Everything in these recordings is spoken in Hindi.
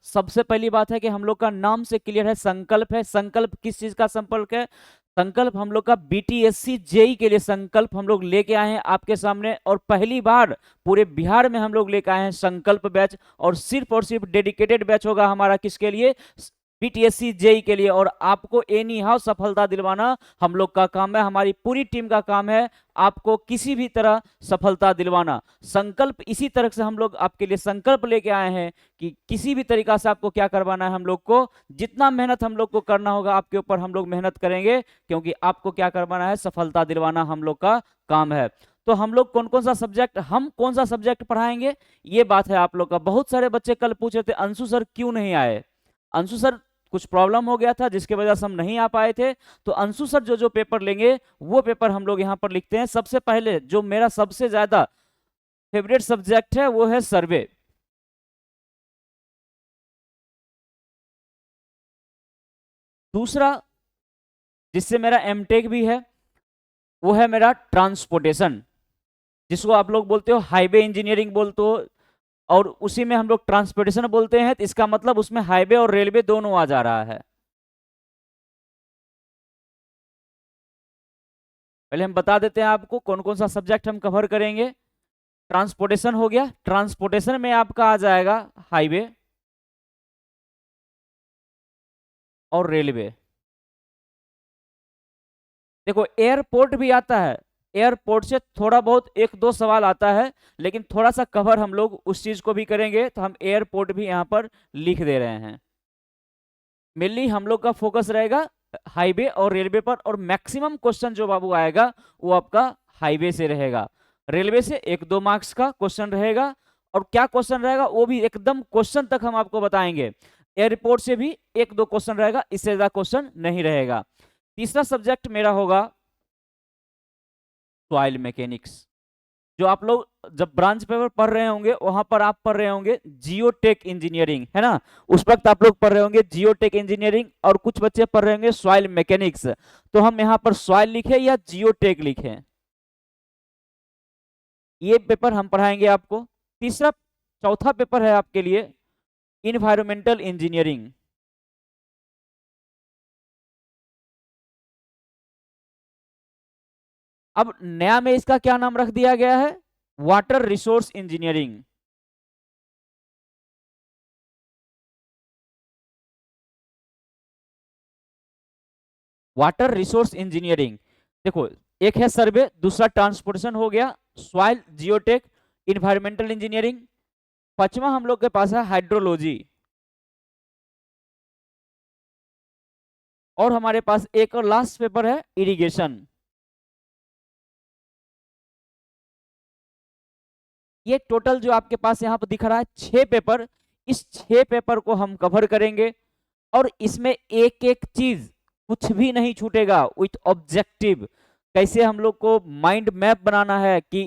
सबसे पहली बात है कि हम लोग का नाम से क्लियर है, संकल्प है। संकल्प किस चीज का संपर्क है? संकल्प हम लोग का बीटीएससी जेई के लिए संकल्प हम लोग लेके आए हैं आपके सामने, और पहली बार पूरे बिहार में हम लोग लेके आए हैं संकल्प बैच। और सिर्फ डेडिकेटेड बैच होगा हमारा, किसके लिए? बीटीएससी जेई के लिए। और आपको एनी हाउ सफलता दिलवाना हम लोग का काम है, हमारी पूरी टीम का काम है आपको किसी भी तरह सफलता दिलवाना। संकल्प इसी तरह से हम लोग आपके लिए संकल्प लेके आए हैं कि किसी भी तरीका से आपको क्या करवाना है, हम लोग को जितना मेहनत हम लोग को करना होगा आपके ऊपर हम लोग मेहनत करेंगे, क्योंकि आपको क्या करवाना है, सफलता दिलवाना हम लोग का काम है। तो हम लोग कौन कौन सा सब्जेक्ट, हम कौन सा सब्जेक्ट पढ़ाएंगे, ये बात है आप लोग का। बहुत सारे बच्चे कल पूछ रहे थे अंशु सर क्यों नहीं आए। अंशु सर कुछ प्रॉब्लम हो गया था जिसके वजह से हम नहीं आ पाए थे। तो अंशु सर जो जो पेपर लेंगे वो पेपर हम लोग यहाँ पर लिखते हैं। सबसे पहले जो मेरा सबसे ज्यादा फेवरेट सब्जेक्ट है वो है सर्वे। दूसरा जिससे मेरा एमटेक भी है वो है मेरा ट्रांसपोर्टेशन, जिसको आप लोग बोलते हो हाईवे इंजीनियरिंग बोलते हो, और उसी में हम लोग ट्रांसपोर्टेशन बोलते हैं। तो इसका मतलब उसमें हाईवे और रेलवे दोनों आ जा रहा है। पहले हम बता देते हैं आपको कौन कौन सा सब्जेक्ट हम कवर करेंगे। ट्रांसपोर्टेशन हो गया, ट्रांसपोर्टेशन में आपका आ जाएगा हाईवे और रेलवे। देखो एयरपोर्ट भी आता है, एयरपोर्ट से थोड़ा बहुत एक दो सवाल आता है, लेकिन थोड़ा सा कवर हम लोग उस चीज को भी करेंगे, तो हम एयरपोर्ट भी यहाँ पर लिख दे रहे हैं। मेनली हम लोग का फोकस रहेगा हाईवे और रेलवे पर, और मैक्सिमम क्वेश्चन जो बाबू आएगा वो आपका हाईवे से रहेगा। रेलवे से एक दो मार्क्स का क्वेश्चन रहेगा, और क्या क्वेश्चन रहेगा वो भी एकदम क्वेश्चन तक हम आपको बताएंगे। एयरपोर्ट से भी एक दो क्वेश्चन रहेगा, इससे ज्यादा क्वेश्चन नहीं रहेगा। तीसरा सब्जेक्ट मेरा होगा सॉइल मैकेनिक्स। जो आप लोग जब ब्रांच पेपर पढ़ रहे होंगे वहां पर आप पढ़ रहे होंगे जियोटेक इंजीनियरिंग, है ना? उस वक्त आप लोग पढ़ रहे होंगे जियोटेक इंजीनियरिंग, और कुछ बच्चे पढ़ रहे होंगे सॉइल मैकेनिक्स। तो हम यहाँ पर सॉइल लिखे या जियोटेक लिखे, ये पेपर हम पढ़ाएंगे आपको। तीसरा चौथा पेपर है आपके लिए इन्वायरमेंटल इंजीनियरिंग। अब नया में इसका क्या नाम रख दिया गया है? Water resource engineering. Water resource engineering, देखो एक है सर्वे, दूसरा ट्रांसपोर्टेशन हो गया, सॉइल, जियोटेक, इन्वायरमेंटल इंजीनियरिंग। पांचवा हम लोग के पास है हाइड्रोलॉजी, और हमारे पास एक और लास्ट पेपर है इरिगेशन। ये टोटल जो आपके पास यहाँ पर दिख रहा है 6 पेपर, इस 6 पेपर को हम कवर करेंगे। और इसमें एक एक चीज कुछ भी नहीं छूटेगा, विथ ऑब्जेक्टिव। कैसे हम लोग को माइंड मैप बनाना है कि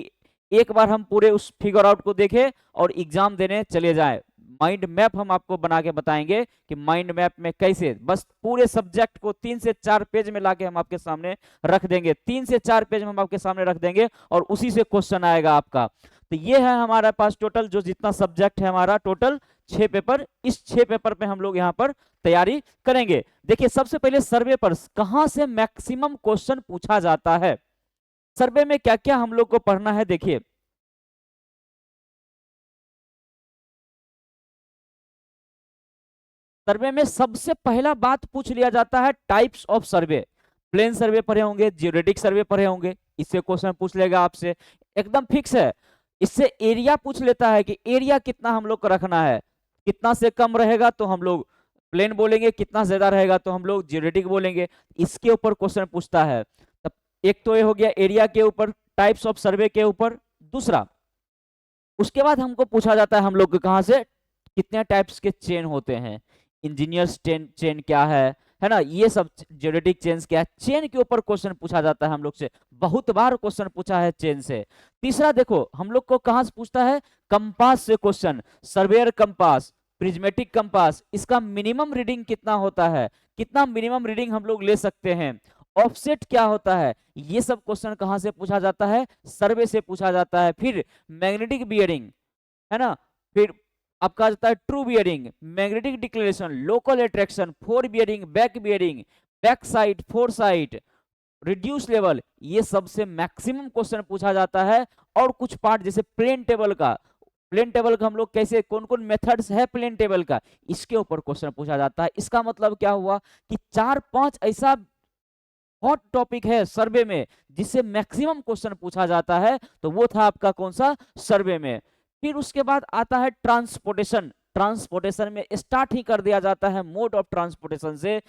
एक बार हम पूरे उस फिगर आउट को देखें और एग्जाम देने चले जाएं। माइंड मैप हम आपको बना के बताएंगे कि माइंड मैप में कैसे, बस पूरे सब्जेक्ट को 3 से 4 पेज में लाके हम आपके सामने रख देंगे। 3 से 4 पेज में हम आपके सामने रख देंगे और उसी से क्वेश्चन आएगा आपका। तो ये है हमारे पास टोटल जो जितना सब्जेक्ट है हमारा, टोटल 6 पेपर। इस 6 पेपर पे हम लोग यहाँ पर तैयारी करेंगे। देखिए सबसे पहले सर्वे पर कहां से मैक्सिमम क्वेश्चन पूछा जाता है, सर्वे में क्या क्या हम लोग को पढ़ना है। देखिए सर्वे में सबसे पहला बात पूछ लिया जाता है टाइप्स ऑफ सर्वे। प्लेन सर्वे पढ़े होंगे, जियोडेटिक सर्वे पढ़े होंगे, इससे क्वेश्चन पूछ लेगा आपसे, एकदम फिक्स है। इससे एरिया पूछ लेता है कि एरिया कितना हम लोग को रखना है, कितना से कम रहेगा तो हम लोग प्लेन बोलेंगे, कितना ज्यादा रहेगा तो हम लोग जियोडेटिक बोलेंगे। इसके ऊपर क्वेश्चन पूछता है। तब एक तो ये हो गया एरिया के ऊपर, टाइप्स ऑफ सर्वे के ऊपर। दूसरा उसके बाद हमको पूछा जाता है हम लोग कहाँ से, कितने टाइप्स के चेन होते हैं, इंजीनियर्स चेन क्या है ना, ये सब ज्योमेट्रिक चेन्स क्या है, चेन के ऊपर क्वेश्चन पूछा जाता है हम लोग से। बहुत बार क्वेश्चन पूछा है चेन से। तीसरा देखो हम लोग को कहां से पूछता है, कंपास से question, surveyor compass, prismatic compass, इसका मिनिमम रीडिंग कितना होता है, कितना मिनिमम रीडिंग हम लोग ले सकते हैं, ऑफसेट क्या होता है, ये सब क्वेश्चन कहां से पूछा जाता है, सर्वे से पूछा जाता है। फिर मैग्नेटिक बियरिंग, है ना, फिर आपका आता है true bearing, magnetic declaration, local attraction, four bearing, back side, four side, reduce level, ये सबसे मैक्सिमम क्वेश्चन पूछा जाता है। और कुछ पार्ट जैसे प्लेन टेबल का हम लोग कैसे, कौन कौन मेथड्स है प्लेन टेबल का, इसके ऊपर क्वेश्चन पूछा जाता है। इसका मतलब क्या हुआ कि 4-5 ऐसा हॉट टॉपिक है सर्वे में जिससे मैक्सिमम क्वेश्चन पूछा जाता है, तो वो था आपका कौन सा, सर्वे में। फिर उसके बाद आता है ट्रांसपोर्टेशन। ट्रांसपोर्टेशन में स्टार्ट ही कर दिया जाता है मोड ऑफ ट्रांसपोर्टेशन से।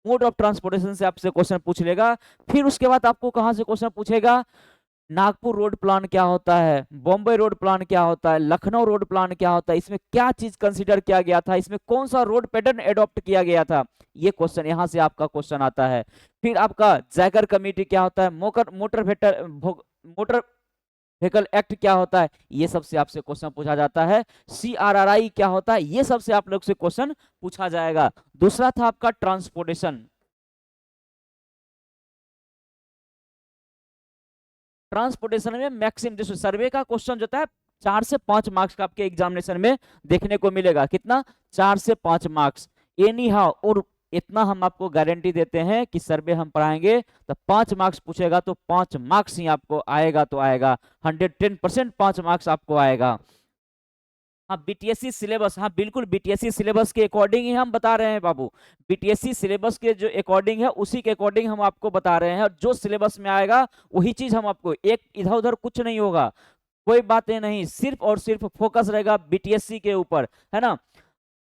मोड ऑफ ट्रांसपोर्टेशन से आपसे क्वेश्चन पूछ लेगा। फिर उसके बाद आपको कहां से क्वेश्चन पूछेगा, नागपुर रोड प्लान क्या होता है, बॉम्बे रोड प्लान क्या होता है, लखनऊ रोड प्लान क्या होता है, इसमें क्या चीज कंसीडर किया गया था, इसमें कौन सा रोड पैटर्न एडॉप्ट किया गया था, ये क्वेश्चन यहां से आपका क्वेश्चन आता है। फिर आपका जैगर कमेटी क्या होता है, मोटर व्हीकल एक्ट क्या होता है, ये सबसे आपसे क्वेश्चन पूछा जाता है। CRRI क्या होता है, ये सबसे आप लोग से क्वेश्चन पूछा जाएगा। दूसरा था आपका ट्रांसपोर्टेशन। ट्रांसपोर्टेशन में मैक्सिमम जो सर्वे का क्वेश्चन जो है 4 से 5 मार्क्स का आपके एग्जामिनेशन में देखने को मिलेगा। कितना, 4 से 5 मार्क्स एनी हाउ। और इतना हम आपको गारंटी देते हैं कि सर्वे हम पढ़ाएंगे तो 5 मार्क्स पूछेगा तो 5 मार्क्स ही आपको आएगा, तो आएगा 110% 5 मार्क्स आपको आएगा। हाँ बीटीएससी सिलेबस, हाँ बिल्कुल बीटीएससी सिलेबस के अकॉर्डिंग ही हम बता रहे हैं बाबू। बीटीएससी सिलेबस के जो अकॉर्डिंग है उसी के अकॉर्डिंग हम आपको बता रहे हैं, और जो सिलेबस में आएगा वही चीज हम आपको, एक इधर उधर कुछ नहीं होगा, कोई बातें नहीं, सिर्फ और सिर्फ फोकस रहेगा बीटीएससी के ऊपर, है ना।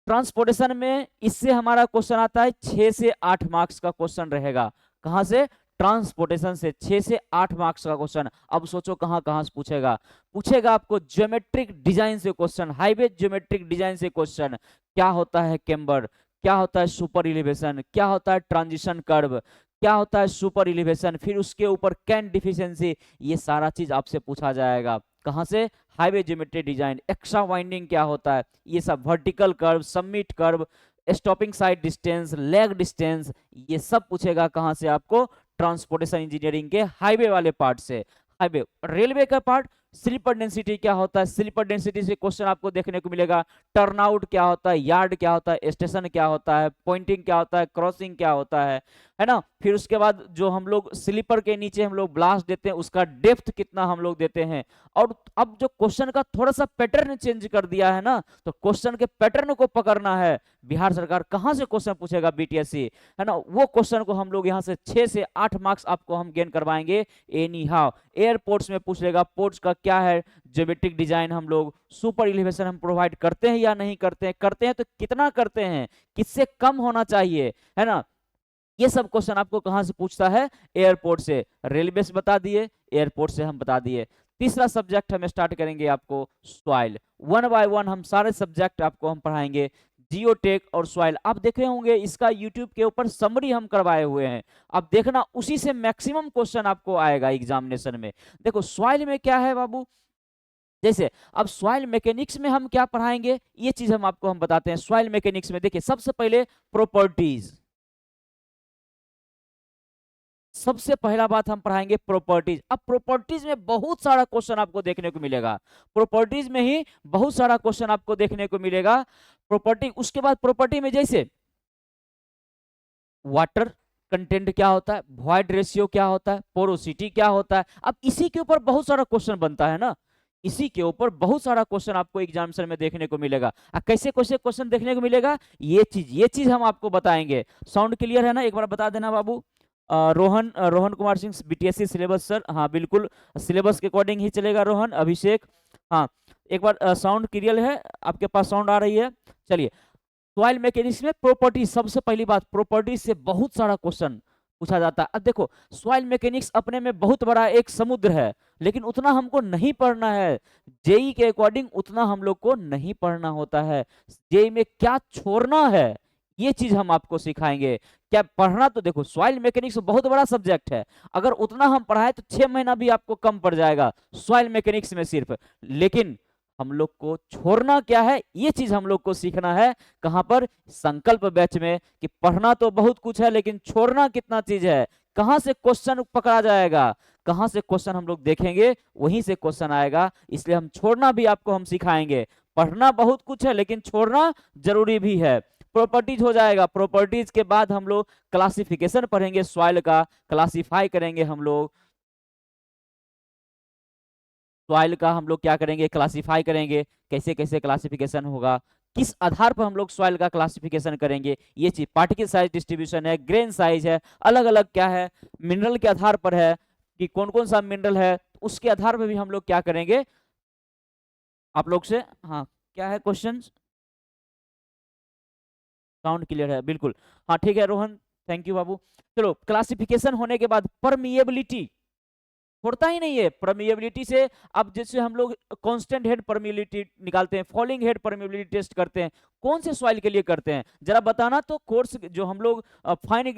ट्रांसपोर्टेशन में इससे हमारा क्वेश्चन आता है 6 से 8 मार्क्स का क्वेश्चन रहेगा। कहां से, ट्रांसपोर्टेशन से 6 से 8 मार्क्स का क्वेश्चन। अब सोचो कहां कहां से पूछेगा, पूछेगा आपको ज्योमेट्रिक डिजाइन से क्वेश्चन, हाईवे ज्योमेट्रिक डिजाइन से क्वेश्चन। क्या होता है केम्बर, क्या होता है सुपर इलिवेशन, क्या होता है ट्रांजिशन कर्व, क्या होता है सुपर इलिवेशन, फिर उसके ऊपर कैन डिफिशियंसी, ये सारा चीज आपसे पूछा जाएगा। कहां से, highway geometry design. Extra winding क्या होता है, ये सब, vertical curve, submit curve, stopping side distance, leg distance, ये सब पूछेगा कहां से आपको, ट्रांसपोर्टेशन इंजीनियरिंग के हाईवे वाले पार्ट से। हाईवे, रेलवे का पार्ट, स्लीपर डेंसिटी क्या होता है, स्लीपर डेंसिटी से क्वेश्चन आपको देखने को मिलेगा। टर्नआउट क्या होता है, यार्ड क्या होता है, स्टेशन क्या होता है, पॉइंटिंग क्या होता है, क्रॉसिंग क्या होता है ना। फिर उसके बाद जो हम लोग स्लीपर के नीचे हम लोग ब्लास्ट देते हैं उसका डेप्थ कितना हम लोग देते हैं। और अब जो क्वेश्चन का थोड़ा सा पैटर्न चेंज कर दिया है ना, तो क्वेश्चन के पैटर्न को पकड़ना है। बिहार सरकार कहां से क्वेश्चन पूछेगा बीटीएससी, है ना, वो क्वेश्चन को हम लोग यहाँ से 6 से 8 मार्क्स आपको हम गेन करवाएंगे एनी हाउ। एयरपोर्ट्स में पूछ लेगा, पोर्ट्स का क्या है ज्योमेट्रिक डिजाइन, हम लोग सुपर इलिवेशन हम प्रोवाइड करते हैं या नहीं करते हैं, करते हैं तो कितना करते हैं, किससे कम होना चाहिए, है ना। ये सब क्वेश्चन आपको कहां से पूछता है, एयरपोर्ट से। रेलवे से बता दिए, एयरपोर्ट से हम बता दिए। तीसरा सब्जेक्ट हम स्टार्ट करेंगे आपको सॉइल। 1 बाय 1 हम सारे सब्जेक्ट आपको हम पढ़ाएंगे, जियोटेक और सॉइल। आप देख रहे होंगे इसका यूट्यूब के ऊपर समरी हम करवाए हुए हैं, अब देखना उसी से मैक्सिमम क्वेश्चन आपको आएगा एग्जामिनेशन में। देखो सॉइल में क्या है बाबू, जैसे अब सॉइल मैकेनिक्स में हम क्या पढ़ाएंगे, ये चीज हम आपको हम बताते हैं। सॉइल मैकेनिक्स में देखिए सबसे पहले प्रॉपर्टीज, सबसे पहला बात हम पढ़ाएंगे प्रॉपर्टीज। अब प्रॉपर्टीज में बहुत सारा क्वेश्चन आपको देखने को मिलेगा, प्रॉपर्टीज में ही बहुत सारा क्वेश्चन आपको देखने को मिलेगा प्रॉपर्टी। उसके बाद प्रॉपर्टी में जैसे वाटर कंटेंट क्या होता है, वॉइड रेशियो क्या होता है, पोरोसिटी क्या होता है। अब इसी के ऊपर बहुत सारा क्वेश्चन बनता है ना, इसी के ऊपर बहुत सारा क्वेश्चन आपको एग्जामिनेशन में देखने को मिलेगा। कैसे कैसे क्वेश्चन देखने को मिलेगा, ये चीज हम आपको बताएंगे। साउंड क्लियर है ना, एक बार बता देना बाबू। Rohan Kumar Singh BTSC syllabus sir, हाँ बिल्कुल सिलेबस के अकॉर्डिंग ही चलेगा। रोहन अभिषेक, हाँ एक बार साउंड क्लियर है, आपके पास साउंड आ रही है। चलिए सॉइल मैकेनिक्स में प्रॉपर्टी, सबसे पहली बात प्रॉपर्टी से बहुत सारा क्वेश्चन पूछा जाता है। अब देखो सॉइल मैकेनिक्स अपने में बहुत बड़ा एक समुद्र है, लेकिन उतना हमको नहीं पढ़ना है, जेई के अकॉर्डिंग उतना हम लोग को नहीं पढ़ना होता है। जेई में क्या छोड़ना है ये चीज हम आपको सिखाएंगे। क्या पढ़ना, तो देखो सॉइल मैकेनिक्स बहुत बड़ा सब्जेक्ट है, अगर उतना हम पढ़ाए तो 6 महीना भी आपको कम पड़ जाएगा सॉइल मैकेनिक्स में सिर्फ। लेकिन हम लोग को छोड़ना क्या है ये चीज हम लोग को सीखना है। कहां पर, संकल्प बैच में, कि पढ़ना तो बहुत कुछ है लेकिन छोड़ना कितना चीज है, कहां से क्वेश्चन पकड़ा जाएगा, कहां से क्वेश्चन हम लोग देखेंगे वहीं से क्वेश्चन आएगा। इसलिए हम छोड़ना भी आपको हम सिखाएंगे। पढ़ना बहुत कुछ है लेकिन छोड़ना जरूरी भी है। प्रॉपर्टीज हो जाएगा, प्रॉपर्टीज के बाद हम लोग क्लासिफिकेशन पढ़ेंगे, सॉइल का क्लासिफाई करेंगे हम लोग, सॉइल का हम लोग क्या करेंगे, क्लासिफाई करेंगे, कैसे कैसे क्लासिफिकेशन होगा, किस आधार पर हम लोग सॉइल का क्लासिफिकेशन करेंगे, ये चीज पार्टिकल साइज डिस्ट्रीब्यूशन है, ग्रेन साइज है, अलग अलग क्या है, मिनरल के आधार पर है कि कौन कौन सा मिनरल है, उसके आधार पर भी हम लोग क्या करेंगे आप लोग से। हाँ, क्या है क्वेश्चन? साउंड क्लियर है, बिल्कुल। हाँ ठीक है रोहन, थैंक यू बाबू। चलो, क्लासिफिकेशन होने के बाद परमिएबिलिटी छोड़ता ही नहीं है, परमिएबिलिटी से अब जैसे हम लोग कांस्टेंट हेड परमिएबिलिटी निकालते हैं, फॉलिंग हेड परमिएबिलिटी टेस्ट करते हैं, कौन से सॉइल के लिए करते हैं जरा बताना तो। कोर्स जो हम लोग फाइन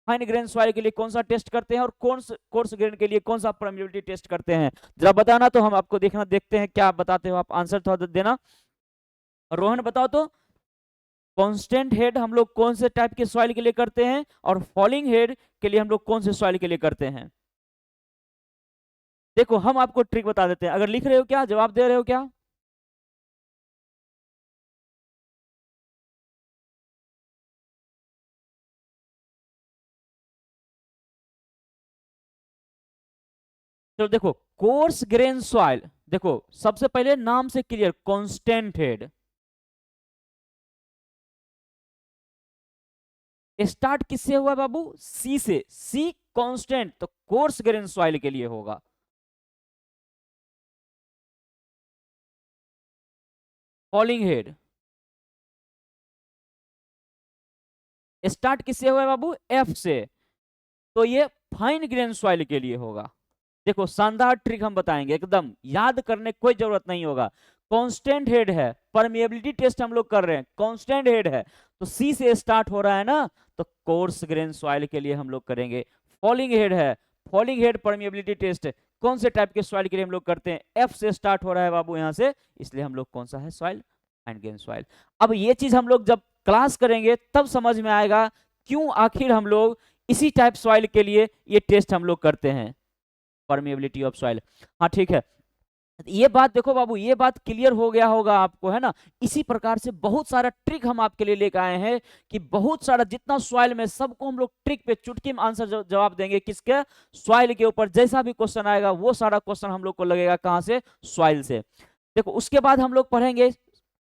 फाइन ग्रेन सॉइल के लिए कौन सा टेस्ट करते हैं और कोर्स ग्रेन के लिए कौन सा परमिएबिलिटी टेस्ट करते हैं, जरा बताना तो हम आपको देखते हैं क्या बताते हो आप, आंसर थोड़ा देना। रोहन बताओ तो, कांस्टेंट हेड हम लोग कौन से टाइप के सॉइल के लिए करते हैं और फॉलिंग हेड के लिए हम लोग कौन से सॉइल के लिए करते हैं। देखो हम आपको ट्रिक बता देते हैं, अगर लिख रहे हो क्या, जवाब दे रहे हो क्या? तो देखो कोर्स ग्रेन सॉइल, देखो सबसे पहले नाम से क्लियर, कांस्टेंट हेड स्टार्ट किससे हुआ बाबू, सी से, सी कांस्टेंट, तो कोर्स ग्रेन सॉइल के लिए होगा। फॉलिंग हेड स्टार्ट किससे हुआ है बाबू, एफ से, तो ये फाइन ग्रेन सॉइल के लिए होगा। देखो शानदार ट्रिक हम बताएंगे, एकदम याद करने कोई जरूरत नहीं होगा। कांस्टेंट हेड है, परमिएबिलिटी टेस्ट हम लोग कर रहे हैं, कांस्टेंट हेड है तो सी से स्टार्ट हो रहा है ना, तो कोर्स ग्रेन सॉइल के लिए हम लोग करेंगे। फॉलिंग हेड है, फॉलिंग हेड परमिएबिलिटी टेस्ट कौन से टाइप के सॉइल के लिए हम लोग करते हैं, एफ से स्टार्ट हो रहा है बाबू यहां से, इसलिए हम लोग कौन सा है सॉइल, फाइन ग्रेन सॉइल। अब ये चीज हम लोग जब क्लास करेंगे तब समझ में आएगा क्यों आखिर हम लोग इसी टाइप सॉइल के लिए ये टेस्ट हम लोग करते हैं, परमिएबिलिटी ऑफ सॉइल। हाँ ठीक है, ये बात देखो बाबू, ये बात क्लियर हो गया होगा आपको, है ना। इसी प्रकार से बहुत सारा ट्रिक हम आपके लिए लेकर आए हैं कि बहुत सारा जितना सॉइल में सबको हम लोग ट्रिक पे चुटकी में आंसर जवाब देंगे, किसके, सॉइल के ऊपर। जैसा भी क्वेश्चन आएगा वो सारा क्वेश्चन हम लोग को लगेगा कहां से, सॉइल से। देखो उसके बाद हम लोग पढ़ेंगे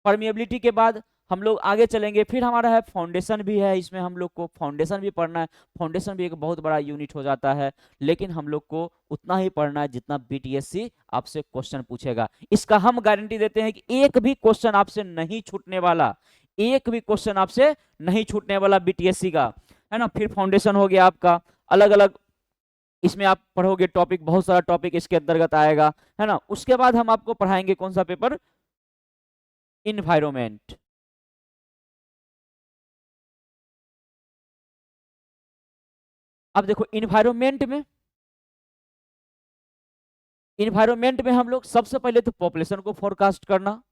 परमिएबिलिटी के बाद हम लोग आगे चलेंगे, फिर हमारा है फाउंडेशन भी है, इसमें हम लोग को फाउंडेशन भी पढ़ना है। फाउंडेशन भी एक बहुत बड़ा यूनिट हो जाता है, लेकिन हम लोग को उतना ही पढ़ना है जितना बीटीएससी आपसे क्वेश्चन पूछेगा। इसका हम गारंटी देते हैं कि एक भी क्वेश्चन आपसे नहीं छूटने वाला, एक भी क्वेश्चन आपसे नहीं छूटने वाला बीटीएससी का, है ना। फिर फाउंडेशन हो गया आपका, अलग अलग इसमें आप पढ़ोगे टॉपिक, बहुत सारा टॉपिक इसके अंतर्गत आएगा, है ना। उसके बाद हम आपको पढ़ाएंगे कौन सा पेपर, इन्वायरमेंट। अब देखो इन्वायरमेंट में हम लोग सबसे पहले तो पॉपुलेशन को फोरकास्ट करना,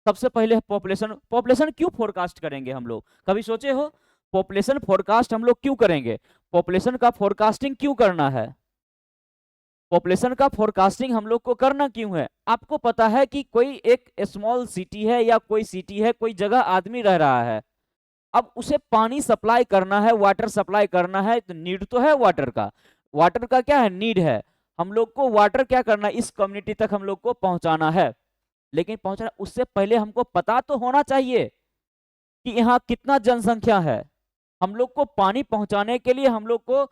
सबसे पहले पॉपुलेशन, पॉपुलेशन क्यों फोरकास्ट करेंगे हम लोग, कभी सोचे हो पॉपुलेशन फोरकास्ट हम लोग क्यों करेंगे, पॉपुलेशन का फोरकास्टिंग क्यों करना है, पॉपुलेशन का फोरकास्टिंग हम लोग को करना क्यों है। आपको पता है कि कोई एक स्मॉल सिटी है या कोई सिटी है, कोई जगह आदमी रह रहा है, अब उसे पानी सप्लाई करना है, वाटर सप्लाई करना है, तो नीड तो है वाटर का, वाटर का क्या है, नीड है। हम लोग को वाटर क्या करना है, इस कम्युनिटी तक हम लोग को पहुंचाना है, लेकिन पहुंचना उससे पहले हमको पता तो होना चाहिए कि यहाँ कितना जनसंख्या है। हम लोग को पानी पहुंचाने के लिए हम लोग को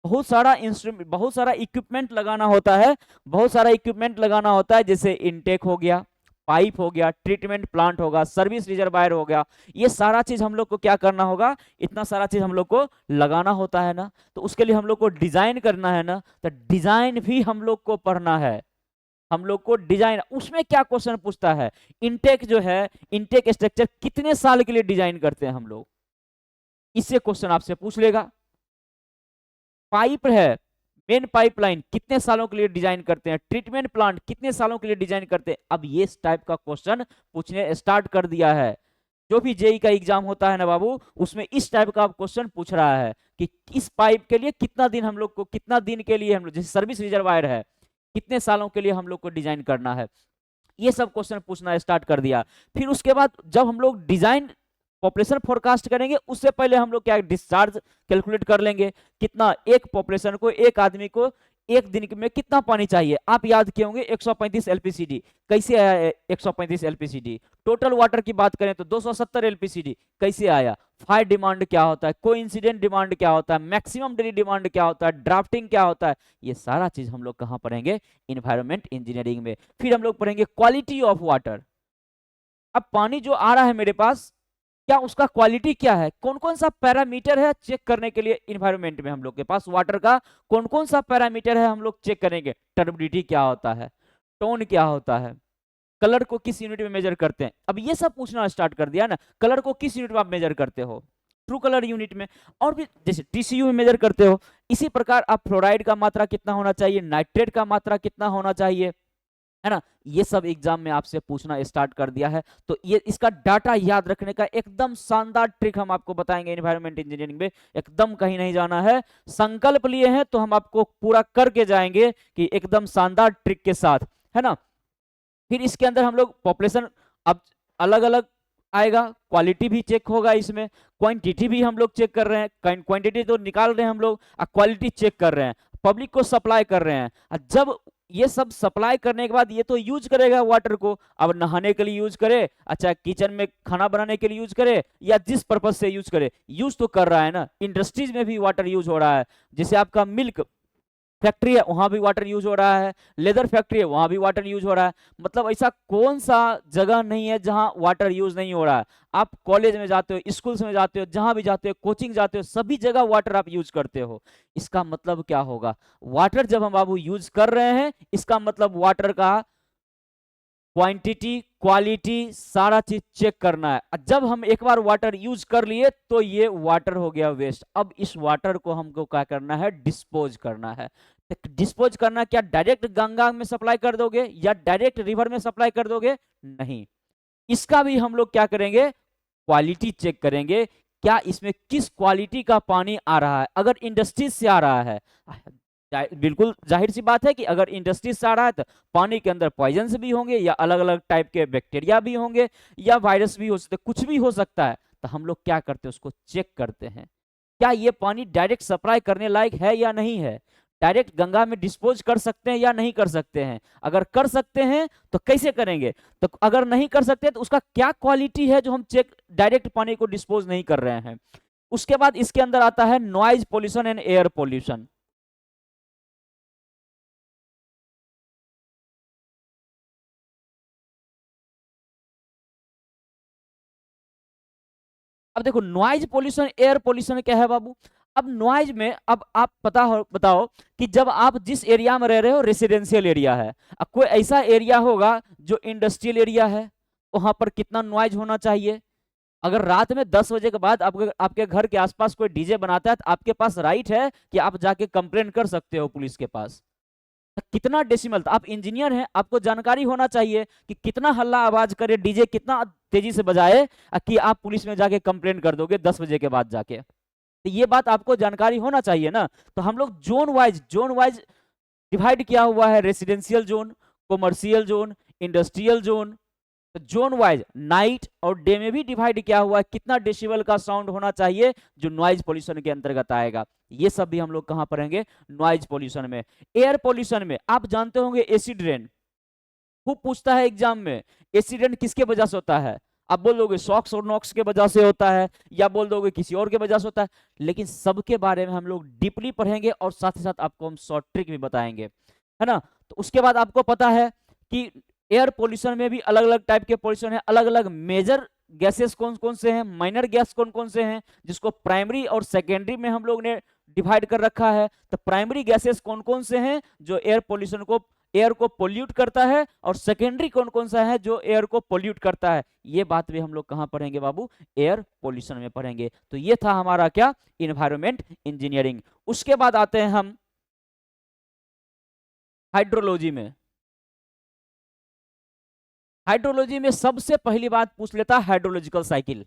बहुत सारा इंस्ट्रूमेंट, बहुत सारा इक्विपमेंट लगाना होता है, बहुत सारा इक्विपमेंट लगाना होता है, जैसे इनटेक हो गया, पाइप हो गया, ट्रीटमेंट प्लांट होगा, सर्विस रिजर्वायर हो गया, ये सारा चीज हम लोग को क्या करना होगा, इतना सारा चीज हम लोग को लगाना होता है ना। तो उसके लिए हम लोग को डिजाइन करना है ना, तो डिजाइन भी हम लोग को पढ़ना है, हम लोग को डिजाइन, उसमें क्या क्वेश्चन पूछता है, इनटेक जो है, इनटेक स्ट्रक्चर कितने साल के लिए डिजाइन करते हैं हम लोग, इससे क्वेश्चन आपसे पूछ लेगा। पाइप है, मेन पाइपलाइन कितने सालों के लिए डिजाइन करते हैं, ट्रीटमेंट प्लांट कितने सालों के लिए डिजाइन करते हैं। अब ये टाइप का क्वेश्चन पूछने स्टार्ट कर दिया है, जो भी जेई का एग्जाम होता है ना बाबू, उसमें इस टाइप का क्वेश्चन पूछ रहा है कि इस पाइप के लिए कितना दिन हम लोग को, कितना दिन के लिए हम लोग, जैसे सर्विस रिजर्वायर है, कितने सालों के लिए हम लोग को डिजाइन करना है। ये सब क्वेश्चन पूछना स्टार्ट कर दिया। फिर उसके बाद जब हम लोग डिजाइन पॉपुलेशन फोरकास्ट करेंगे उससे पहले हम लोग क्या डिस्चार्ज कैलकुलेट कर लेंगे, कितना एक पॉपुलेशन को, एक आदमी को एक दिन में कितना पानी चाहिए। आप याद किए होंगे 135 एलपीसीडी। कैसे आया 135 एलपीसीडी? टोटल वाटर की बात करें तो 270 एलपीसीडी। कैसे आया? फायर डिमांड क्या होता है, कोइंसिडेंट डिमांड क्या होता है, मैक्सिमम डेली डिमांड क्या होता है, ड्राफ्टिंग क्या होता है, ये सारा चीज हम लोग कहाँ पढ़ेंगे? इन्वायरमेंट इंजीनियरिंग में। फिर हम लोग पढ़ेंगे क्वालिटी ऑफ वाटर। अब पानी जो आ रहा है मेरे पास, क्या उसका क्वालिटी क्या है, कौन कौन सा पैरामीटर है चेक करने के लिए इन्वायरमेंट में हम लोग के पास वाटर का कौन कौन सा पैरामीटर है हम लोग चेक करेंगे। टर्बिडिटी क्या होता है, टोन क्या होता है, कलर को किस यूनिट में मेजर करते हैं। अब ये सब पूछना स्टार्ट कर दिया ना, कलर को किस यूनिट में आप मेजर करते हो? ट्रू कलर यूनिट में। और भी जैसे टीसीयू में मेजर करते हो, इसी प्रकार आप फ्लोराइड का मात्रा कितना होना चाहिए, नाइट्रेट का मात्रा कितना होना चाहिए, है ना, ये सब एग्जाम में आपसे पूछना स्टार्ट कर दिया है। तो ये इसका डाटा याद रखने का एकदम शानदार ट्रिक हम आपको बताएंगे एनवायरनमेंट इंजीनियरिंग में। एकदम कहीं नहीं जाना है, संकल्प लिए हैं तो हम आपको पूरा करके जाएंगे कि एकदम शानदार ट्रिक के साथ, है ना। फिर इसके अंदर हम लोग पॉपुलेशन अब अलग अलग आएगा, क्वालिटी भी चेक होगा, इसमें क्वांटिटी भी हम लोग चेक कर रहे हैं, क्वांटिटी तो निकाल रहे हैं हम लोग, क्वालिटी चेक कर रहे हैं, पब्लिक को सप्लाई कर रहे हैं। जब ये सब सप्लाई करने के बाद ये तो यूज करेगा वाटर को, अब नहाने के लिए यूज करे, अच्छा किचन में खाना बनाने के लिए यूज करे, या जिस पर्पज से यूज करे, यूज तो कर रहा है ना। इंडस्ट्रीज में भी वाटर यूज हो रहा है, जैसे आपका मिल्क फैक्ट्री है वहां भी वाटर यूज हो रहा है, लेदर फैक्ट्री है वहां भी वाटर यूज हो रहा है। मतलब ऐसा कौन सा जगह नहीं है जहां वाटर यूज नहीं हो रहा है। आप कॉलेज में जाते हो, स्कूल्स में जाते हो, जहां भी जाते हो, कोचिंग जाते हो, सभी जगह वाटर आप यूज करते हो। इसका मतलब क्या होगा? वाटर जब हम बाबू यूज कर रहे हैं, इसका मतलब वाटर का क्वांटिटी, क्वालिटी, सारा चीज चेक करना है। जब हम एक बार वाटर यूज कर लिए तो ये वाटर हो गया वेस्ट। अब इस वाटर को हमको क्या करना है? डिस्पोज करना है। डिस्पोज करना क्या डायरेक्ट गंगा में सप्लाई कर दोगे या डायरेक्ट रिवर में सप्लाई कर दोगे? नहीं, इसका भी हम लोग क्या करेंगे? क्वालिटी चेक करेंगे, क्या इसमें किस क्वालिटी का पानी आ रहा है। अगर इंडस्ट्रीज से आ रहा है, बिल्कुल जाहिर सी बात है कि अगर इंडस्ट्रीज से आ रहा है तो पानी के अंदर पॉइजन्स भी होंगे, या अलग अलग टाइप के बैक्टीरिया भी होंगे, या वायरस भी हो सकते, कुछ भी हो सकता है। तो हम लोग क्या करते हैं? उसको चेक करते हैं, क्या ये पानी डायरेक्ट सप्लाई करने लायक है या नहीं है, डायरेक्ट गंगा में डिस्पोज कर सकते हैं या नहीं कर सकते हैं। अगर कर सकते हैं तो कैसे करेंगे, तो अगर नहीं कर सकते तो उसका क्या क्वालिटी है जो हम चेक डायरेक्ट पानी को डिस्पोज नहीं कर रहे हैं। उसके बाद इसके अंदर आता है noise pollution and air pollution. अब देखो नॉइज पोल्यूशन, एयर पोल्यूशन क्या है बाबू। अब नॉइज में, अब आप बताओ कि जब आप जिस एरिया में रह रहे हो रेसिडेंशियल एरिया है, अब कोई ऐसा एरिया होगा जो इंडस्ट्रियल एरिया है, वहां पर कितना नॉइज होना चाहिए। अगर रात में 10 बजे के बाद आपके घर के आसपास कोई डीजे बनाता है तो आपके पास राइट है कि आप जाके कंप्लेन कर सकते हो पुलिस के पास। कितना डेसिमल, तो आप इंजीनियर हैं, आपको जानकारी होना चाहिए कि कितना हल्ला आवाज करे डीजे, कितना तेजी से बजाए कि आप पुलिस में जाके कंप्लेन कर दोगे 10 बजे के बाद जाके। तो ये बात आपको जानकारी होना चाहिए ना। तो हम लोग जोन वाइज डिवाइड किया हुआ है, residential zone, commercial zone, industrial zone. तो जोन वाइज नाइट और डे में भी डिवाइड किया हुआ है, कितना डेसिबल का साउंड होना चाहिए जो नॉइज पोल्यूशन के अंतर्गत आएगा। ये सब भी हम लोग कहां पढ़ेंगे? नॉइज पोल्यूशन में। एयर पोल्यूशन में आप जानते होंगे एसिड रेन, खूब पूछता है एग्जाम में। एसिड रेन किसके वजह से होता है? आप बोल दोगे सॉक्स और नॉक्स के वजह से होता है, या बोल दोगे किसी और के वजह से होता है, लेकिन सबके बारे में हम लोग डीपली पढ़ेंगे और साथ ही साथ आपको हम शॉर्ट ट्रिक भी बताएंगे, है ना। तो उसके बाद आपको पता है कि एयर पोल्यूशन में भी अलग अलग टाइप के पोल्यूशन है, अलग अलग मेजर गैसेस कौन कौन से हैं, माइनर गैस कौन कौन से हैं, जिसको प्राइमरी और सेकेंडरी में हम लोग ने डिवाइड कर रखा है। तो प्राइमरी गैसेस कौन कौन से हैं जो एयर पोल्यूशन को, एयर को पोल्यूट करता है, और सेकेंडरी कौन कौन सा है जो एयर को पोल्यूट करता है। ये बात भी हम लोग कहां पढ़ेंगे बाबू? एयर पोल्यूशन में पढ़ेंगे। तो ये था हमारा क्या? Environment engineering. उसके बाद आते हैं हम हाइड्रोलॉजी में। हाइड्रोलॉजी में सबसे पहली बात पूछ लेता है हाइड्रोलॉजिकल साइकिल।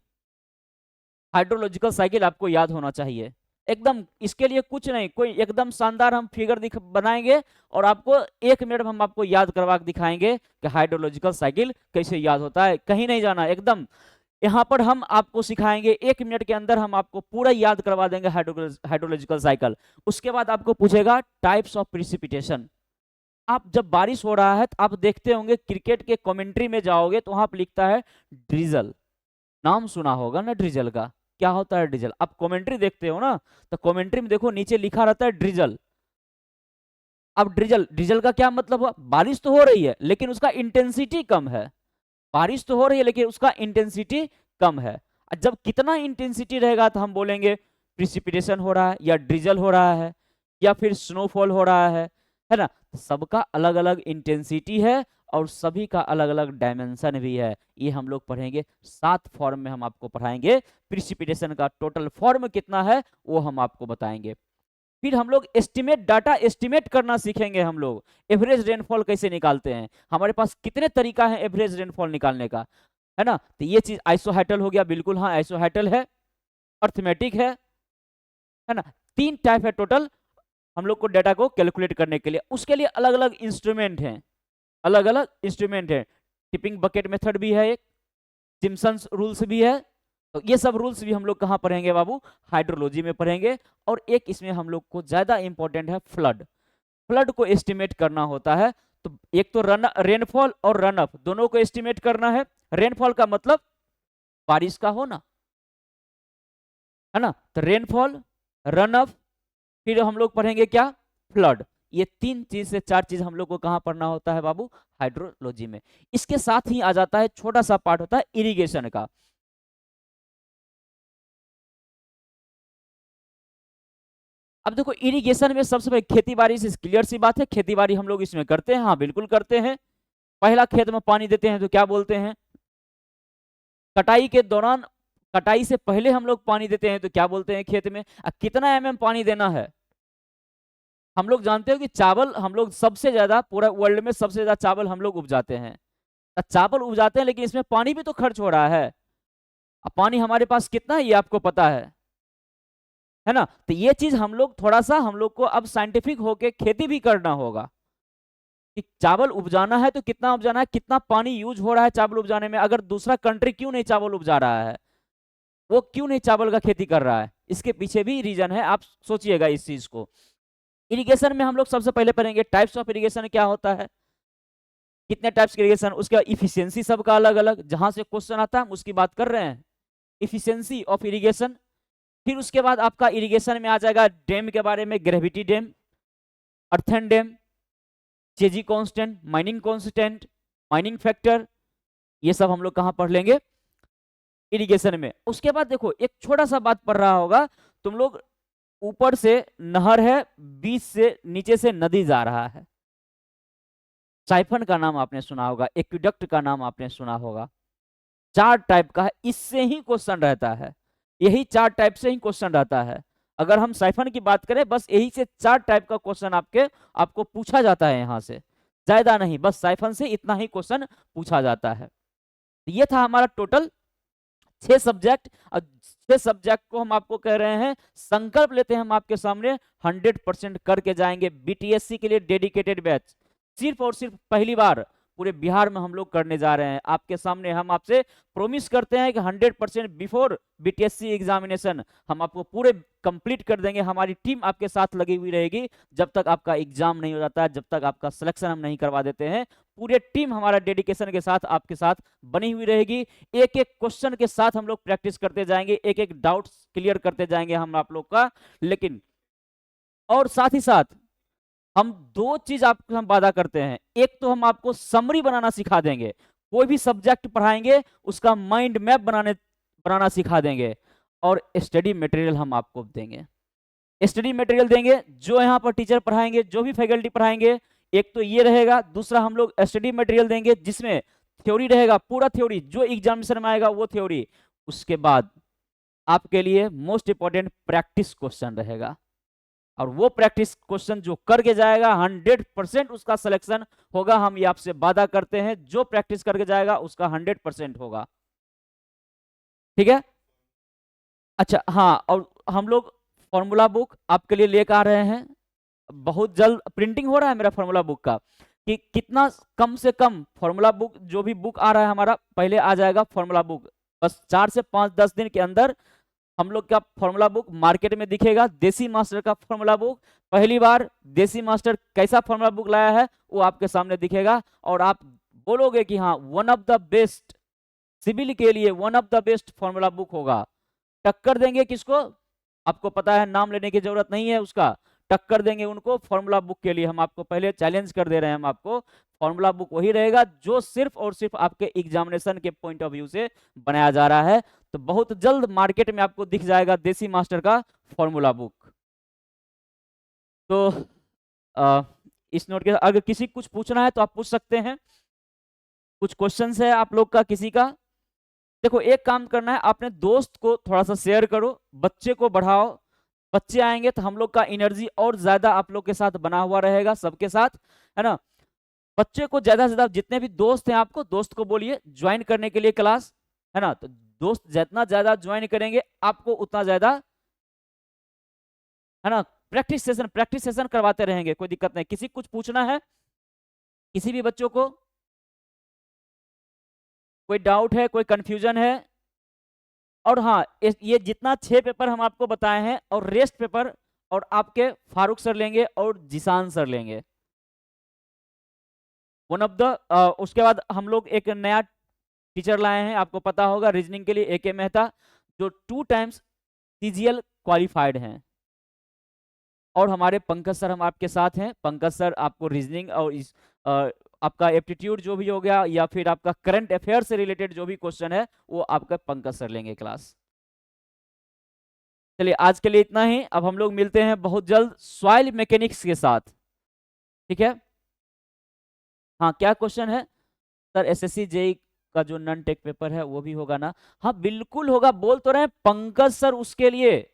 हाइड्रोलॉजिकल साइकिल आपको याद होना चाहिए। एकदम इसके लिए कुछ नहीं, कोई एकदम शानदार हम फिगर बनाएंगे और आपको 1 मिनट में हम आपको याद करवा के दिखाएंगे कि हाइड्रोलॉजिकल साइकिल कैसे याद होता है। कहीं नहीं जाना, एकदम यहाँ पर हम आपको सिखाएंगे 1 मिनट के अंदर हम आपको पूरा याद करवा देंगे हाइड्रोलॉजिकल साइकिल। उसके बाद आपको पूछेगा टाइप्स ऑफ प्रिसिपिटेशन। आप जब बारिश हो रहा है तो आप देखते होंगे क्रिकेट के कमेंट्री में जाओगे तो वहां पर लिखता है ड्रिजल, नाम सुना होगा ना ड्रिजल का। क्या होता है ड्रिजल? आप कमेंट्री देखते हो ना, तो कमेंट्री में देखो नीचे लिखा रहता है ड्रिजल। अब ड्रिजल, ड्रिजल का क्या मतलब हुआ? बारिश तो हो रही है लेकिन उसका इंटेंसिटी कम है। बारिश तो हो रही है लेकिन उसका इंटेंसिटी कम है। जब कितना इंटेंसिटी रहेगा तो हम बोलेंगे प्रिसिपिटेशन हो रहा है या ड्रिजल हो रहा है या फिर स्नोफॉल हो रहा है ना। सबका अलग अलग इंटेंसिटी है और सभी का अलग अलग डायमेंशन भी है। ये हम लोग पढ़ेंगे 7 फॉर्म में हम आपको पढ़ाएंगे। प्रिसिपिटेशन का टोटल फॉर्म कितना है वो हम आपको बताएंगे। फिर हम लोग एस्टिमेट, डाटा एस्टिमेट करना सीखेंगे। हम लोग एवरेज रेनफॉल कैसे निकालते हैं, हमारे पास कितने तरीका है एवरेज रेनफॉल निकालने का, है ना। तो ये चीज आइसोहाइटल हो गया, बिल्कुल हाँ आइसोहाइटल है, अर्थमेटिक है ना। 3 टाइप है टोटल हम लोग को डाटा को कैलकुलेट करने के लिए। उसके लिए अलग अलग इंस्ट्रूमेंट हैं, अलग अलग इंस्ट्रूमेंट है। टिपिंग बकेट मेथड भी है, एक सिम्पसन्स रूल्स भी है। तो ये सब रूल्स भी हम लोग कहाँ पढ़ेंगे बाबू? हाइड्रोलॉजी में पढ़ेंगे। और एक इसमें हम लोग को ज्यादा इंपॉर्टेंट है फ्लड। फ्लड को एस्टिमेट करना होता है। तो एक तो रेनफॉल और रन अप दोनों को एस्टिमेट करना है। रेनफॉल का मतलब बारिश का होना, है ना। तो रेनफॉल, रन अप, फिर हम लोग पढ़ेंगे क्या? फ्लड। ये 3 चीज से 4 चीज हम लोग को कहां पढ़ना होता है बाबू? हाइड्रोलॉजी में। इसके साथ ही आ जाता है छोटा सा पार्ट होता है इरिगेशन का। अब देखो इरिगेशन में सबसे पहले खेती बाड़ी से क्लियर सी बात है, खेती बाड़ी हम लोग इसमें करते हैं, हाँ बिल्कुल करते हैं। पहला खेत में पानी देते हैं तो क्या बोलते हैं? कटाई के दौरान, कटाई से पहले हम लोग पानी देते हैं तो क्या बोलते हैं खेत में? कितना पानी देना है? हम लोग जानते हो कि चावल हम लोग सबसे ज्यादा, पूरा वर्ल्ड में सबसे ज्यादा चावल हम लोग उपजाते हैं। चावल उपजाते हैं लेकिन इसमें पानी भी तो खर्च हो रहा है। अब पानी हमारे पास कितना है ये आपको पता है ना। तो ये चीज हम लोग थोड़ा सा, हम लोग को अब साइंटिफिक होके खेती भी करना होगा कि चावल उपजाना है तो कितना उपजाना है, कितना पानी यूज हो रहा है चावल उपजाने में। अगर दूसरा कंट्री क्यों नहीं चावल उपजा रहा है, वो क्यों नहीं चावल का खेती कर रहा है, इसके पीछे भी रीजन है। आप सोचिएगा इस चीज को। इरिगेशन में हम लोग सबसे पहले पढ़ेंगे टाइप्स ऑफ इरिगेशन क्या होता है, कितने टाइप्स के इरिगेशन, उसका इफिशियंसी सबका अलग अलग, जहां से क्वेश्चन आता है हम उसकी बात कर रहे हैं, इफिशियंसी ऑफ इरिगेशन। फिर उसके बाद आपका इरिगेशन में आ जाएगा डैम के बारे में, gravity dam, earthen dam, Chezy constant, Manning constant, Manning factor, ये सब हम लोग कहां पढ़ लेंगे? इरिगेशन में। उसके बाद देखो एक छोटा सा बात पढ़ रहा होगा तुम लोग, ऊपर से नहर है, बीच से नीचे से नदी जा रहा है, साइफन का नाम आपने सुना होगा, एक्विडक्ट का नाम आपने सुना होगा। 4 टाइप का है, इससे ही क्वेश्चन रहता है, यही 4 टाइप से ही क्वेश्चन रहता है। अगर हम साइफन की बात करें बस यही से 4 टाइप का क्वेश्चन आपको पूछा जाता है यहां से, ज्यादा नहीं, बस साइफन से इतना ही क्वेश्चन पूछा जाता है। ये था हमारा टोटल 6 सब्जेक्ट। और 6 सब्जेक्ट को हम आपको कह रहे हैं, संकल्प लेते हैं हम आपके सामने 100% करके जाएंगे। बीटीएससी के लिए डेडिकेटेड बैच सिर्फ और सिर्फ पहली बार पूरे बिहार में हम लोग करने जा रहे हैं आपके सामने। हम आपसे प्रॉमिस करते हैं कि 100% बिफोर बीटीएससी एग्जामिनेशन हम आपको पूरे कंप्लीट कर देंगे। हमारी टीम आपके साथ लगी हुई रहेगी जब तक आपका एग्जाम नहीं हो जाता है, जब तक आपका सिलेक्शन हम नहीं करवा देते हैं। पूरे टीम हमारा डेडिकेशन के साथ आपके साथ बनी हुई रहेगी। एक एक क्वेश्चन के साथ हम लोग प्रैक्टिस करते जाएंगे, एक एक डाउट्स क्लियर करते जाएंगे हम आप लोग का। लेकिन और साथ ही साथ हम 2 चीज आपको हम वादा करते हैं, एक तो हम आपको समरी बनाना सिखा देंगे, कोई भी सब्जेक्ट पढ़ाएंगे उसका माइंड मैप बनाना सिखा देंगे, और स्टडी मटेरियल हम आपको देंगे। स्टडी मटेरियल देंगे जो यहाँ पर टीचर पढ़ाएंगे, जो भी फैकल्टी पढ़ाएंगे, एक तो ये रहेगा। दूसरा हम लोग स्टडी मटेरियल देंगे जिसमें थ्योरी रहेगा, पूरा थ्योरी जो एग्जामिनेशन में आएगा वो थ्योरी। उसके बाद आपके लिए मोस्ट इंपॉर्टेंट प्रैक्टिस क्वेश्चन रहेगा, और वो प्रैक्टिस क्वेश्चन जो करके जाएगा 100% उसका सिलेक्शन होगा। हम ये आपसे वादा करते हैं, जो प्रैक्टिस करके जाएगा उसका 100% होगा, ठीक है। अच्छा हाँ, और हम लोग फॉर्मूला बुक आपके लिए लेकर आ रहे हैं। बहुत जल्द प्रिंटिंग हो रहा है मेरा फॉर्मूला बुक का, कि कितना कम से कम फॉर्मूला बुक जो भी बुक आ रहा है हमारा पहले आ जाएगा फॉर्मूला बुक। बस 4 से 5-10 दिन के अंदर हम लोग का फॉर्मूला बुक मार्केट में दिखेगा। देसी मास्टर का फॉर्मूला बुक पहली बार देसी मास्टर कैसा फॉर्मूला बुक लाया है वो आपके सामने दिखेगा, और आप बोलोगे कि हाँ one of the best, civil के लिए one of the best formula book होगा। टक्कर देंगे किसको? आपको पता है, नाम लेने की जरूरत नहीं है उसका, टक्कर देंगे उनको फॉर्मूला बुक के लिए। हम आपको पहले चैलेंज कर दे रहे हैं, हम आपको फॉर्मूला बुक वही रहेगा जो सिर्फ और सिर्फ आपके एग्जामिनेशन के पॉइंट ऑफ व्यू से बनाया जा रहा है। तो बहुत जल्द मार्केट में आपको दिख जाएगा देसी मास्टर का फॉर्मूला बुक। तो इस नोट के अगर किसी कुछ पूछना है तो आप पूछ सकते हैं। कुछ क्वेश्चंस है आप लोग का किसी का? देखो एक काम करना है, अपने दोस्त को थोड़ा सा शेयर करो, बच्चे को बढ़ाओ। बच्चे आएंगे तो हम लोग का एनर्जी और ज्यादा आप लोग के साथ बना हुआ रहेगा, सबके साथ, है ना। बच्चे को ज्यादा से ज्यादा, जितने भी दोस्त हैं आपको, दोस्त को बोलिए ज्वाइन करने के लिए क्लास, है ना। तो दोस्त जितना ज्यादा ज्वाइन करेंगे आपको उतना ज्यादा, है ना, प्रैक्टिस सेशन करवाते रहेंगे, कोई दिक्कत नहीं। किसी कुछ पूछना है किसी भी बच्चों को? कोई डाउट है, कोई कंफ्यूजन है? और हाँ, ये जितना 6 पेपर हम आपको बताए हैं, और रेस्ट पेपर और आपके फारूक सर लेंगे और जिसान सर लेंगे, वन ऑफ द। उसके बाद हम लोग एक नया टीचर लाए हैं, आपको पता होगा, रीजनिंग के लिए AK मेहता, जो 2 टाइम्स CGL क्वालिफाइड हैं। और हमारे पंकज सर हम आपके साथ हैं। पंकज सर आपको रीजनिंग और आपका एप्टीट्यूड जो भी हो गया, या फिर आपका करंट अफेयर से रिलेटेड जो भी क्वेश्चन है, वो आपका पंकज सर लेंगे क्लास। चलिए आज के लिए इतना ही। अब हम लोग मिलते हैं बहुत जल्द सॉइल मैकेनिक्स के साथ, ठीक है। हाँ क्या क्वेश्चन है सर? SSC JEE का जो नॉन टेक पेपर है वो भी होगा ना? हाँ बिल्कुल होगा, बोल तो रहे हैं पंकज सर उसके लिए,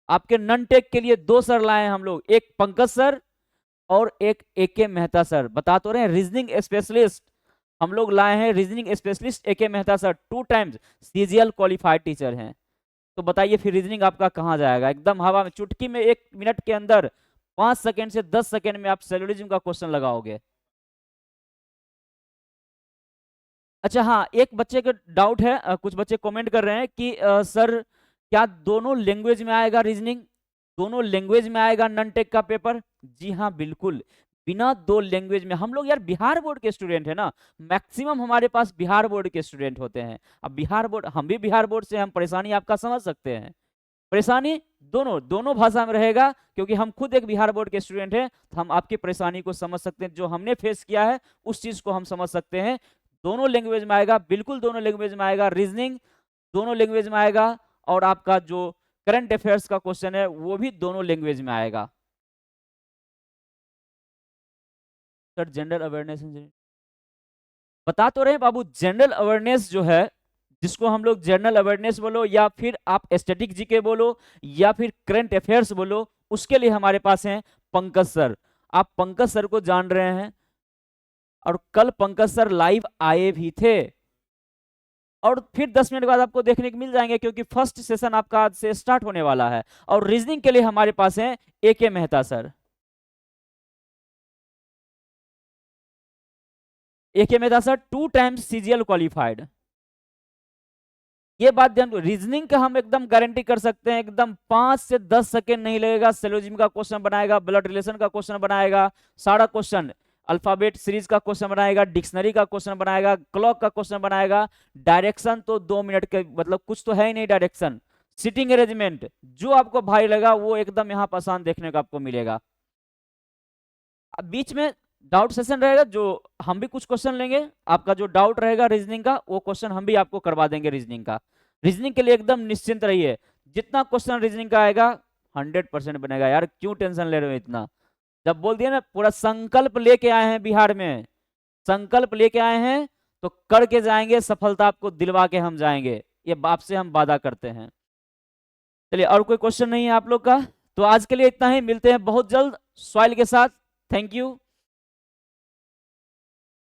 आपके नॉन टेक के लिए 2 सर लाए हैं हम लोग, एक पंकज सर और एक AK मेहता सर। बता तो रहे हैं रीजनिंग स्पेशलिस्ट हम लोग लाए हैं, reasoning specialist AK Mehta sir 2 times CGL qualified teacher हैं। तो बताइए फिर रीजनिंग आपका कहाँ जाएगा? एकदम हवा में, चुटकी में 1 मिनट के अंदर 5 सेकेंड से 10 सेकेंड में आप सेलुलरिज्म का क्वेश्चन लगाओगे। अच्छा हाँ, एक बच्चे का डाउट है, कुछ बच्चे कमेंट कर रहे हैं कि सर क्या दोनों लैंग्वेज में आएगा रीजनिंग? दोनों लैंग्वेज में आएगा नॉन टेक का पेपर? जी हाँ बिल्कुल, बिना 2 लैंग्वेज में। हम लोग यार बिहार बोर्ड के स्टूडेंट है ना, मैक्सिमम हमारे पास बिहार बोर्ड के स्टूडेंट होते हैं। अब बिहार बोर्ड, हम भी बिहार बोर्ड से, हम परेशानी आपका समझ सकते हैं। परेशानी दोनों भाषा में रहेगा, क्योंकि हम खुद एक बिहार बोर्ड के स्टूडेंट हैं, तो हम आपकी परेशानी को समझ सकते हैं, जो हमने फेस किया है उस चीज को हम समझ सकते हैं। दोनों लैंग्वेज में आएगा, बिल्कुल दोनों लैंग्वेज में आएगा, रीजनिंग दोनों लैंग्वेज में आएगा, और आपका जो करंट अफेयर्स का क्वेश्चन है वो भी दोनों लैंग्वेज में आएगा। सर जनरल अवेयरनेस, बता तो रहे बाबू, जनरल अवेयरनेस जो है, जिसको हम लोग जनरल अवेयरनेस बोलो, या फिर आप स्टैटिक जीके बोलो, या फिर करंट अफेयर्स बोलो, उसके लिए हमारे पास हैं पंकज सर। आप पंकज सर को जान रहे हैं, और कल पंकज सर लाइव आए भी थे, और फिर 10 मिनट बाद आपको देखने को मिल जाएंगे, क्योंकि फर्स्ट सेशन आपका आज से स्टार्ट होने वाला है। और रीजनिंग के लिए हमारे पास हैं AK Mehta sir. AK Mehta sir 2 times CGL qualified. ये बात ध्यान, रीजनिंग का हम एकदम गारंटी कर सकते हैं, एकदम 5 से 10 सेकेंड नहीं लगेगा। सिलोजिज्म का क्वेश्चन बनाएगा, ब्लड रिलेशन का क्वेश्चन बनाएगा, सारा क्वेश्चन, अल्फाबेट सीरीज का क्वेश्चन बनाएगा, डिक्शनरी का क्वेश्चन बनाएगा, क्लॉक का क्वेश्चन बनाएगा। डायरेक्शन तो 2 मिनट के, मतलब कुछ तो है ही नहीं डायरेक्शन। सिटिंग अरेंजमेंट जो आपको भारी लगा वो एकदम यहाँ पर आसान देखने को आपको मिलेगा। अब बीच में डाउट सेशन रहेगा, जो हम भी कुछ क्वेश्चन लेंगे, आपका जो डाउट रहेगा रीजनिंग का वो क्वेश्चन हम भी आपको करवा देंगे रीजनिंग का। रीजनिंग के लिए एकदम निश्चिंत रहिए, जितना क्वेश्चन रीजनिंग का आएगा 100% बनेगा। यार क्यों टेंशन ले रहे हो इतना? जब बोल दिया ना, पूरा संकल्प लेके आए हैं बिहार में, संकल्प लेके आए हैं तो करके जाएंगे, सफलता आपको दिलवा के हम जाएंगे, ये बाप से हम वादा करते हैं। चलिए और कोई क्वेश्चन नहीं है आप लोग का, तो आज के लिए इतना ही, मिलते हैं बहुत जल्द सॉइल के साथ। Thank you.